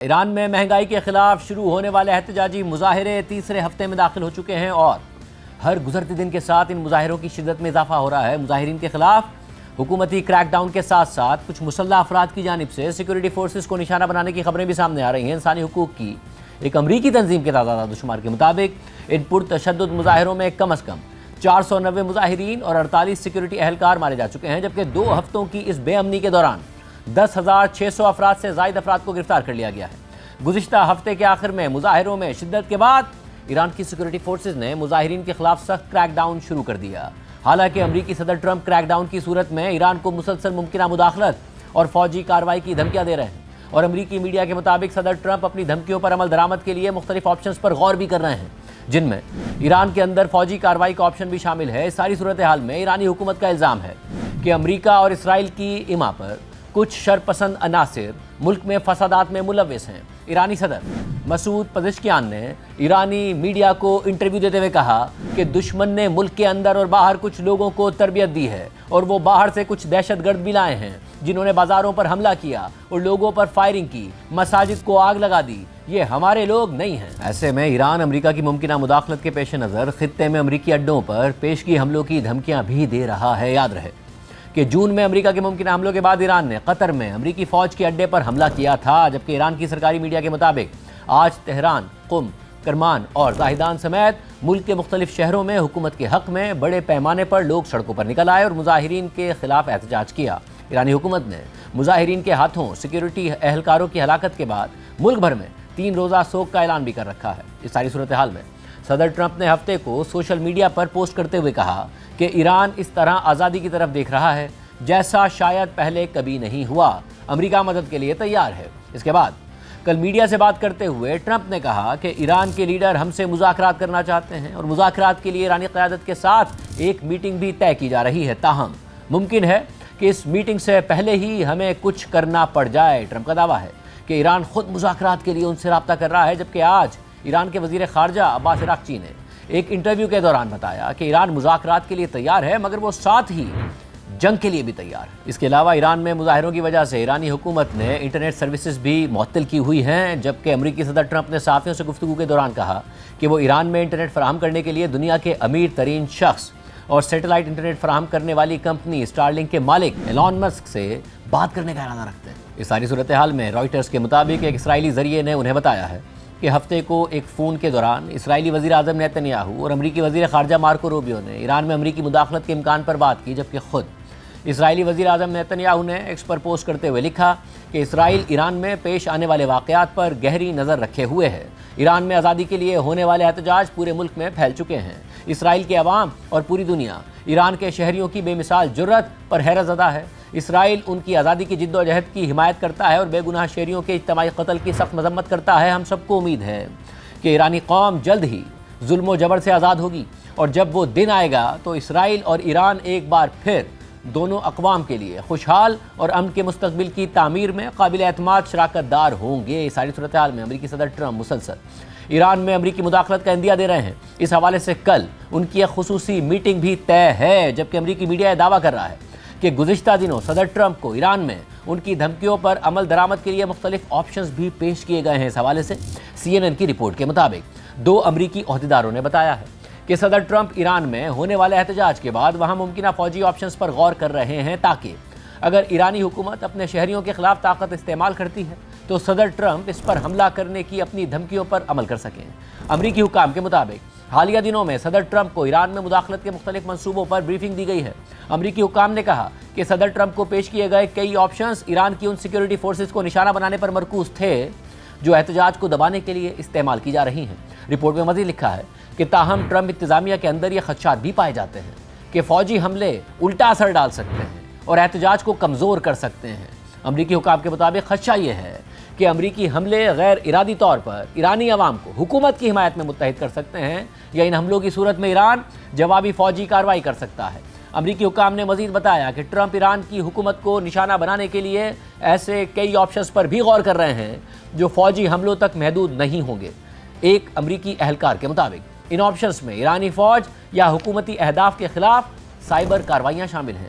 ایران میں مہنگائی کے خلاف شروع ہونے والے احتجاجی مظاہرے تیسرے ہفتے میں داخل ہو چکے ہیں اور ہر گزرتے دن کے ساتھ ان مظاہروں کی شدت میں اضافہ ہو رہا ہے۔ مظاہرین کے خلاف حکومتی کریک ڈاؤن کے ساتھ ساتھ کچھ مسلح افراد کی جانب سے سیکورٹی فورسز کو نشانہ بنانے کی خبریں بھی سامنے آ رہی ہیں۔ انسانی حقوق کی ایک امریکی تنظیم کے تازہ شمار کے مطابق ان پرتشدد مظاہروں میں کم از کم 490 مظاہرین اور 48 سیکورٹی اہلکار مارے جا چکے ہیں، جبکہ 2 ہفتوں کی اس بے امنی کے دوران 10,600 افراد سے زائد افراد کو گرفتار کر لیا گیا ہے۔ گزشتہ ہفتے کے آخر میں مظاہروں میں شدت کے بعد ایران کی سیکورٹی فورسز نے مظاہرین کے خلاف سخت کریک ڈاؤن شروع کر دیا۔ حالانکہ امریکی صدر ٹرمپ کریک ڈاؤن کی صورت میں ایران کو مسلسل ممکنہ مداخلت اور فوجی کارروائی کی دھمکیاں دے رہے ہیں، اور امریکی میڈیا کے مطابق صدر ٹرمپ اپنی دھمکیوں پر عمل درآمد کے لیے مختلف آپشنز پر غور بھی کر رہے ہیں، جن میں ایران کے اندر فوجی کارروائی کا آپشن بھی شامل ہے۔ اس ساری صورتحال میں ایرانی حکومت کا الزام ہے کہ امریکہ اور اسرائیل کی اماں پر کچھ شرپسند عناصر ملک میں فسادات میں ملوث ہیں۔ ایرانی صدر مسعود پزشکیان نے ایرانی میڈیا کو انٹرویو دیتے ہوئے کہا کہ دشمن نے ملک کے اندر اور باہر کچھ لوگوں کو تربیت دی ہے، اور وہ باہر سے کچھ دہشت گرد بھی لائے ہیں جنہوں نے بازاروں پر حملہ کیا اور لوگوں پر فائرنگ کی، مساجد کو آگ لگا دی۔ یہ ہمارے لوگ نہیں ہیں۔ ایسے میں ایران امریکہ کی ممکنہ مداخلت کے پیش نظر خطے میں امریکی اڈوں پر پیشگی حملوں کی دھمکیاں بھی دے رہا ہے۔ یاد رہے کہ جون میں امریکہ کے ممکنہ حملوں کے بعد ایران نے قطر میں امریکی فوج کے اڈے پر حملہ کیا تھا، جبکہ ایران کی سرکاری میڈیا کے مطابق آج تہران، قم، کرمان اور زاہدان سمیت ملک کے مختلف شہروں میں حکومت کے حق میں بڑے پیمانے پر لوگ سڑکوں پر نکل آئے اور مظاہرین کے خلاف احتجاج کیا۔ ایرانی حکومت نے مظاہرین کے ہاتھوں سیکورٹی اہلکاروں کی ہلاکت کے بعد ملک بھر میں 3 روزہ سوگ کا اعلان بھی کر رکھا ہے۔ اس ساری صورتحال میں صدر ٹرمپ نے ہفتے کو سوشل میڈیا پر پوسٹ کرتے ہوئے کہا کہ ایران اس طرح آزادی کی طرف دیکھ رہا ہے جیسا شاید پہلے کبھی نہیں ہوا۔ امریکہ مدد کے لیے تیار ہے۔ اس کے بعد کل میڈیا سے بات کرتے ہوئے ٹرمپ نے کہا کہ ایران کے لیڈر ہم سے مذاکرات کرنا چاہتے ہیں اور مذاکرات کے لیے ایرانی قیادت کے ساتھ ایک میٹنگ بھی طے کی جا رہی ہے، تاہم ممکن ہے کہ اس میٹنگ سے پہلے ہی ہمیں کچھ کرنا پڑ جائے۔ ٹرمپ کا دعویٰ ہے کہ ایران خود مذاکرات کے لیے ان سے رابطہ کر رہا ہے، جبکہ آج ایران کے وزیر خارجہ عباس عراقچی نے ایک انٹرویو کے دوران بتایا کہ ایران مذاکرات کے لیے تیار ہے، مگر وہ ساتھ ہی جنگ کے لیے بھی تیار ہے۔ اس کے علاوہ ایران میں مظاہروں کی وجہ سے ایرانی حکومت نے انٹرنیٹ سروسز بھی معطل کی ہوئی ہیں، جبکہ امریکی صدر ٹرمپ نے صحافیوں سے گفتگو کے دوران کہا کہ وہ ایران میں انٹرنیٹ فراہم کرنے کے لیے دنیا کے امیر ترین شخص اور سیٹلائٹ انٹرنیٹ فراہم کرنے والی کمپنی اسٹارلنک کے مالک ایلون مسک سے بات کرنے کا ارادہ رکھتے ہیں۔ اس ساری صورتحال میں رائٹرز کے مطابق ایک اسرائیلی ذریعے نے انہیں بتایا ہے کہ ہفتے کو ایک فون کے دوران اسرائیلی وزیر اعظم نیتن یاہو اور امریکی وزیر خارجہ مارکو روبیو نے ایران میں امریکی مداخلت کے امکان پر بات کی، جبکہ خود اسرائیلی وزیر اعظم نیتن یاہو نے ایکس پر پوسٹ کرتے ہوئے لکھا کہ اسرائیل ایران میں پیش آنے والے واقعات پر گہری نظر رکھے ہوئے ہے۔ ایران میں آزادی کے لیے ہونے والے احتجاج پورے ملک میں پھیل چکے ہیں۔ اسرائیل کے عوام اور پوری دنیا ایران کے شہریوں کی بے مثال جرأت پر حیرت زدہ ہے۔ اسرائیل ان کی آزادی کی جد و جہد کی حمایت کرتا ہے اور بے گناہ شہریوں کے اجتماعی قتل کی سخت مذمت کرتا ہے۔ ہم سب کو امید ہے کہ ایرانی قوم جلد ہی ظلم و جبر سے آزاد ہوگی، اور جب وہ دن آئے گا تو اسرائیل اور ایران ایک بار پھر دونوں اقوام کے لیے خوشحال اور امن کے مستقبل کی تعمیر میں قابل اعتماد شراکت دار ہوں گے۔ اس ساری صورتحال میں امریکی صدر ٹرمپ مسلسل ایران میں امریکی مداخلت کا عندیہ دے رہے ہیں۔ اس حوالے سے کل ان کی ایک خصوصی میٹنگ بھی طے ہے، جبکہ امریکی میڈیا یہ دعویٰ کر رہا ہے کہ گزشتہ دنوں صدر ٹرمپ کو ایران میں ان کی دھمکیوں پر عمل درآمد کے لیے مختلف آپشنز بھی پیش کیے گئے ہیں۔ اس حوالے سے CNN کی رپورٹ کے مطابق 2 امریکی عہدیداروں نے بتایا ہے کہ صدر ٹرمپ ایران میں ہونے والے احتجاج کے بعد وہاں ممکنہ فوجی آپشنز پر غور کر رہے ہیں، تاکہ اگر ایرانی حکومت اپنے شہریوں کے خلاف طاقت استعمال کرتی ہے تو صدر ٹرمپ اس پر حملہ کرنے کی اپنی دھمکیوں پر عمل کر سکیں۔ امریکی حکام کے مطابق حالیہ دنوں میں صدر ٹرمپ کو ایران میں مداخلت کے مختلف منصوبوں پر بریفنگ دی گئی ہے۔ امریکی حکام نے کہا کہ صدر ٹرمپ کو پیش کیے گئے کئی آپشنز ایران کی ان سیکورٹی فورسز کو نشانہ بنانے پر مرکوز تھے جو احتجاج کو دبانے کے لیے استعمال کی جا رہی ہیں۔ رپورٹ میں مزید لکھا ہے کہ تاہم ٹرمپ انتظامیہ کے اندر یہ خدشات بھی پائے جاتے ہیں کہ فوجی حملے الٹا اثر ڈال سکتے ہیں اور احتجاج کو کمزور کر سکتے ہیں۔ امریکی حکام کے مطابق خدشہ یہ ہے کہ امریکی حملے غیر ارادی طور پر ایرانی عوام کو حکومت کی حمایت میں متحد کر سکتے ہیں، یا ان حملوں کی صورت میں ایران جوابی فوجی کارروائی کر سکتا ہے۔ امریکی حکام نے مزید بتایا کہ ٹرمپ ایران کی حکومت کو نشانہ بنانے کے لیے ایسے کئی آپشنز پر بھی غور کر رہے ہیں جو فوجی حملوں تک محدود نہیں ہوں گے۔ ایک امریکی اہلکار کے مطابق ان آپشنز میں ایرانی فوج یا حکومتی اہداف کے خلاف سائبر کارروائیاں شامل ہیں،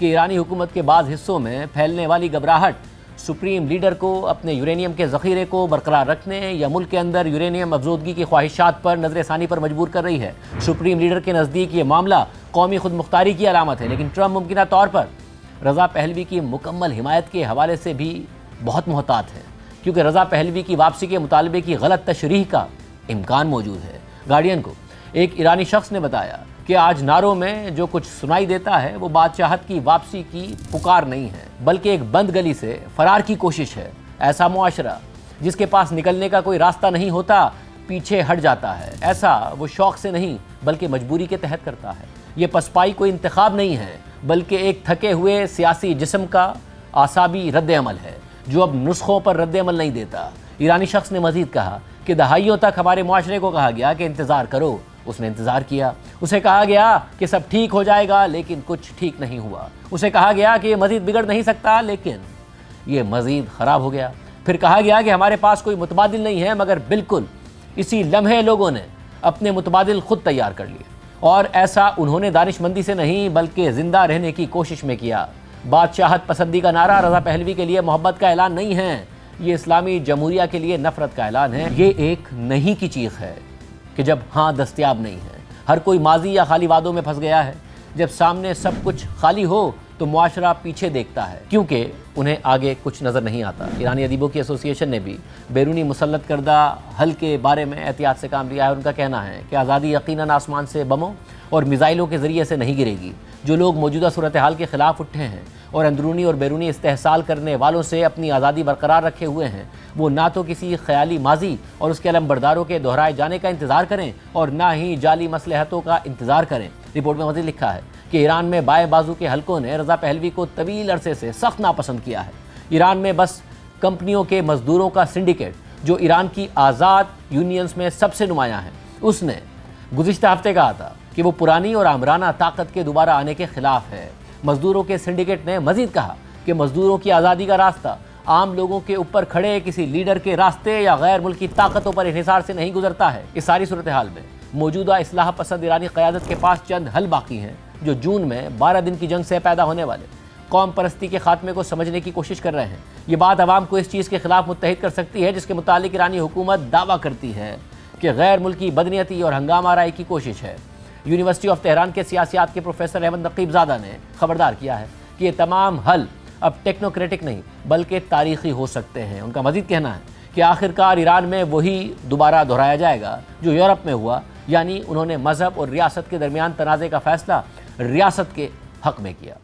کہ ایرانی حکومت کے بعض حصوں میں پھیلنے والی گھبراہٹ سپریم لیڈر کو اپنے یورینیم کے ذخیرے کو برقرار رکھنے یا ملک کے اندر یورینیم افزودگی کی خواہشات پر نظر ثانی پر مجبور کر رہی ہے۔ سپریم لیڈر کے نزدیک یہ معاملہ قومی خود مختاری کی علامت ہے، لیکن ٹرمپ ممکنہ طور پر رضا پہلوی کی مکمل حمایت کے حوالے سے بھی بہت محتاط ہے، کیونکہ رضا پہلوی کی واپسی کے مطالبے کی غلط تشریح کا امکان موجود ہے۔ گارڈین کو ایک ایرانی شخص نے بتایا کہ آج نعروں میں جو کچھ سنائی دیتا ہے وہ بادشاہت کی واپسی کی پکار نہیں ہے، بلکہ ایک بند گلی سے فرار کی کوشش ہے۔ ایسا معاشرہ جس کے پاس نکلنے کا کوئی راستہ نہیں ہوتا پیچھے ہٹ جاتا ہے، ایسا وہ شوق سے نہیں بلکہ مجبوری کے تحت کرتا ہے۔ یہ پسپائی کوئی انتخاب نہیں ہے، بلکہ ایک تھکے ہوئے سیاسی جسم کا اعصابی رد عمل ہے جو اب نسخوں پر رد عمل نہیں دیتا۔ ایرانی شخص نے مزید کہا کہ دہائیوں تک ہمارے معاشرے کو کہا گیا کہ انتظار کرو، اس نے انتظار کیا۔ اسے کہا گیا کہ سب ٹھیک ہو جائے گا، لیکن کچھ ٹھیک نہیں ہوا۔ اسے کہا گیا کہ یہ مزید بگڑ نہیں سکتا، لیکن یہ مزید خراب ہو گیا۔ پھر کہا گیا کہ ہمارے پاس کوئی متبادل نہیں ہے، مگر بالکل اسی لمحے لوگوں نے اپنے متبادل خود تیار کر لیے، اور ایسا انہوں نے دانش مندی سے نہیں بلکہ زندہ رہنے کی کوشش میں کیا۔ بادشاہت پسندی کا نعرہ رضا پہلوی کے لیے محبت کا اعلان نہیں ہے، یہ اسلامی جمہوریہ کے لیے نفرت کا اعلان ہے۔ یہ ایک نہیں کی چیخ ہے کہ جب ہاں دستیاب نہیں ہے، ہر کوئی ماضی یا خالی وعدوں میں پھنس گیا ہے۔ جب سامنے سب کچھ خالی ہو تو معاشرہ پیچھے دیکھتا ہے، کیونکہ انہیں آگے کچھ نظر نہیں آتا۔ ایرانی ادیبوں کی ایسوسی ایشن نے بھی بیرونی مسلط کردہ حل کے بارے میں احتیاط سے کام لیا ہے۔ ان کا کہنا ہے کہ آزادی یقیناً آسمان سے بموں اور میزائلوں کے ذریعے سے نہیں گرے گی۔ جو لوگ موجودہ صورتحال کے خلاف اٹھے ہیں اور اندرونی اور بیرونی استحصال کرنے والوں سے اپنی آزادی برقرار رکھے ہوئے ہیں، وہ نہ تو کسی خیالی ماضی اور اس کے علمبرداروں کے دہرائے جانے کا انتظار کریں اور نہ ہی جعلی مصلحتوں کا انتظار کریں۔ رپورٹ میں مزید لکھا ہے کہ ایران میں بائیں بازو کے حلقوں نے رضا پہلوی کو طویل عرصے سے سخت ناپسند کیا ہے۔ ایران میں بس کمپنیوں کے مزدوروں کا سنڈیکیٹ جو ایران کی آزاد یونینز میں سب سے نمایاں ہے، اس نے گزشتہ ہفتے کہا تھا کہ وہ پرانی اور آمرانہ طاقت کے دوبارہ آنے کے خلاف ہے۔ مزدوروں کے سنڈیکیٹ نے مزید کہا کہ مزدوروں کی آزادی کا راستہ عام لوگوں کے اوپر کھڑے کسی لیڈر کے راستے یا غیر ملکی طاقتوں پر انحصار سے نہیں گزرتا ہے۔ اس ساری صورتحال میں موجودہ اصلاح پسند ایرانی قیادت کے پاس چند حل باقی ہیں جو جون میں 12 دن کی جنگ سے پیدا ہونے والے قوم پرستی کے خاتمے کو سمجھنے کی کوشش کر رہے ہیں۔ یہ بات عوام کو اس چیز کے خلاف متحد کر سکتی ہے جس کے متعلق ایرانی حکومت دعویٰ کرتی ہے کہ غیر ملکی بدنیتی اور ہنگامہ آرائی کی کوشش ہے۔ یونیورسٹی آف تہران کے سیاسیات کے پروفیسر احمد نقیب زادہ نے خبردار کیا ہے کہ یہ تمام حل اب ٹیکنوکریٹک نہیں بلکہ تاریخی ہو سکتے ہیں۔ ان کا مزید کہنا ہے کہ آخرکار ایران میں وہی دوبارہ دہرایا جائے گا جو یورپ میں ہوا، یعنی انہوں نے مذہب اور ریاست کے درمیان تنازع کا فیصلہ ریاست کے حق میں کیا۔